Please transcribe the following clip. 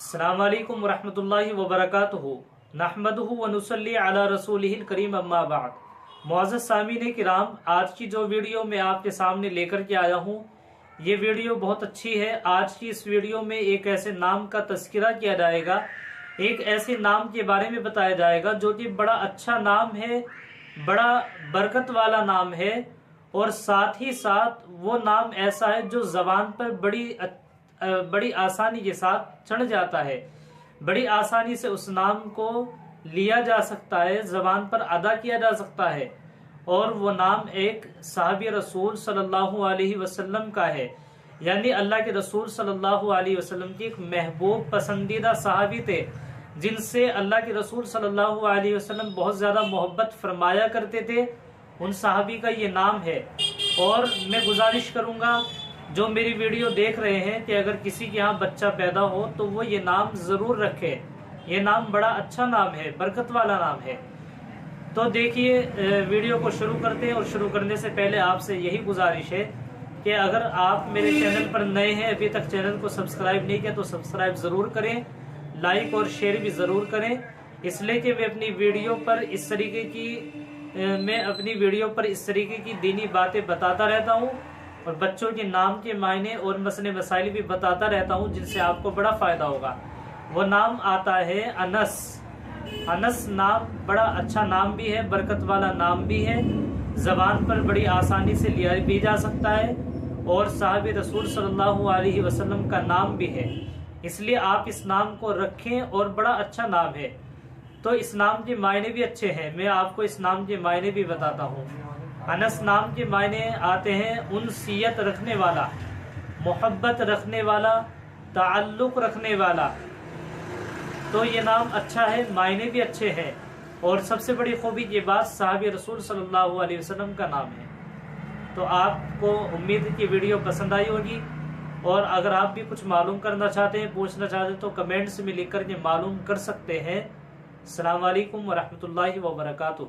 अस्सलाम वालेकुम वरहमतुल्लाहि वबरकातुहू नहमदुहु व नुसल्ली अला रसूलिहिल करीम अम्मा बाद। मुअज़्ज़ज़ सामीन किराम, आज की जो वीडियो मैं आपके सामने लेकर के आया हूँ ये वीडियो बहुत अच्छी है। आज की इस वीडियो में एक ऐसे नाम का तज़किरा किया जाएगा, एक ऐसे नाम के बारे में बताया जाएगा जो कि बड़ा अच्छा नाम है, बड़ा बरकत वाला नाम है और साथ ही साथ वो नाम ऐसा है जो ज़बान पर बड़ी आसानी के साथ चढ़ जाता है। बड़ी आसानी से उस नाम को लिया जा सकता है, ज़बान पर अदा किया जा सकता है और वो नाम एक साहबी रसूल सल्लल्लाहु अलैहि वसल्लम का है। यानी अल्लाह के रसूल सल्लल्लाहु अलैहि वसल्लम की एक महबूब पसंदीदा सहाबी थे जिनसे अल्लाह के रसूल सल्लल्लाहु अलैहि वसल्लम बहुत ज़्यादा मोहब्बत फरमाया करते थे। उन सहाबी का ये नाम है और मैं गुजारिश करूँगा जो मेरी वीडियो देख रहे हैं कि अगर किसी के यहाँ बच्चा पैदा हो तो वो ये नाम ज़रूर रखे। ये नाम बड़ा अच्छा नाम है, बरकत वाला नाम है। तो देखिए वीडियो को शुरू करते हैं और शुरू करने से पहले आपसे यही गुजारिश है कि अगर आप मेरे चैनल पर नए हैं, अभी तक चैनल को सब्सक्राइब नहीं किया तो सब्सक्राइब ज़रूर करें, लाइक और शेयर भी ज़रूर करें। इसलिए कि मैं अपनी वीडियो पर इस तरीके की दीनी बातें बताता रहता हूँ और बच्चों के नाम के मायने और मसले मसाइल भी बताता रहता हूँ जिनसे आपको बड़ा फ़ायदा होगा। वो नाम आता है अनस। अनस नाम बड़ा अच्छा नाम भी है, बरकत वाला नाम भी है, ज़बान पर बड़ी आसानी से लिया भी जा सकता है और साहबी रसूल सल्लल्लाहु अलैहि वसल्लम का नाम भी है। इसलिए आप इस नाम को रखें और बड़ा अच्छा नाम है। तो इस नाम के मायने भी अच्छे हैं, मैं आपको इस नाम के मायने भी बताता हूँ। अनस नाम के मायने आते हैं उनसियत रखने वाला, मोहब्बत रखने वाला, ताल्लुक़ रखने वाला। तो ये नाम अच्छा है, मायने भी अच्छे हैं और सबसे बड़ी खूबी के बाद साहबी रसूल सल्लल्लाहु अलैहि वसल्लम का नाम है। तो आपको उम्मीद की वीडियो पसंद आई होगी और अगर आप भी कुछ मालूम करना चाहते हैं, पूछना चाहते हैं तो कमेंट्स में लिख कर के मालूम कर सकते हैं। अस्सलाम वालेकुम वरहमतुल्लाहि वबरकातुहू।